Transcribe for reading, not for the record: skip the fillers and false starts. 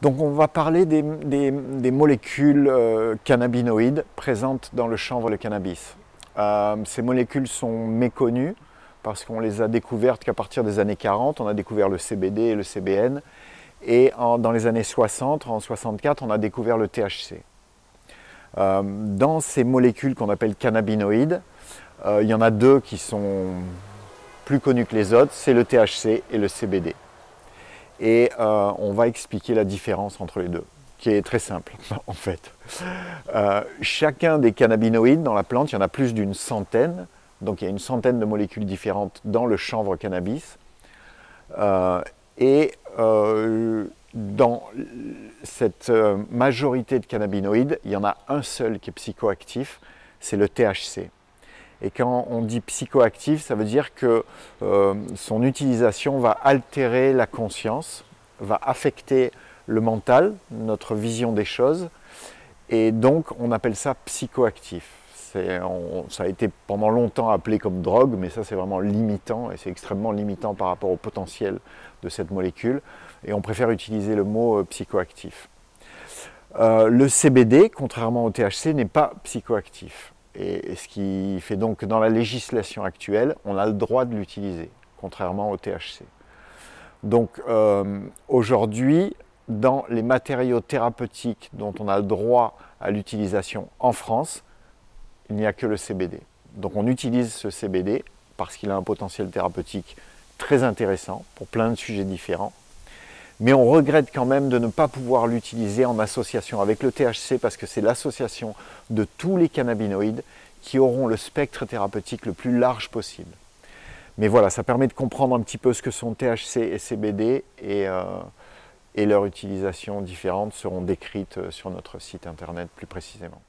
Donc on va parler des molécules cannabinoïdes présentes dans le chanvre et le cannabis. Ces molécules sont méconnues parce qu'on les a découvertes qu'à partir des années 40. On a découvert le CBD et le CBN. Et dans les années 60, en 64, on a découvert le THC. Dans ces molécules qu'on appelle cannabinoïdes, il y en a deux qui sont plus connus que les autres, c'est le THC et le CBD. Et on va expliquer la différence entre les deux, qui est très simple en fait. Chacun des cannabinoïdes dans la plante, il y en a plus d'une centaine, donc il y a une centaine de molécules différentes dans le chanvre cannabis. Dans cette majorité de cannabinoïdes, il y en a un seul qui est psychoactif, c'est le THC. Et quand on dit psychoactif, ça veut dire que son utilisation va altérer la conscience, va affecter le mental, notre vision des choses, et donc on appelle ça psychoactif. Ça a été pendant longtemps appelé comme drogue, mais ça c'est vraiment limitant, et c'est extrêmement limitant par rapport au potentiel de cette molécule, et on préfère utiliser le mot psychoactif. Le CBD, contrairement au THC, n'est pas psychoactif. Et ce qui fait donc que dans la législation actuelle, on a le droit de l'utiliser, contrairement au THC. Donc aujourd'hui, dans les matériaux thérapeutiques dont on a le droit à l'utilisation en France, il n'y a que le CBD. Donc on utilise ce CBD parce qu'il a un potentiel thérapeutique très intéressant pour plein de sujets différents. Mais on regrette quand même de ne pas pouvoir l'utiliser en association avec le THC parce que c'est l'association de tous les cannabinoïdes qui auront le spectre thérapeutique le plus large possible. Mais voilà, ça permet de comprendre un petit peu ce que sont THC et CBD et leurs utilisations différentes seront décrites sur notre site internet plus précisément.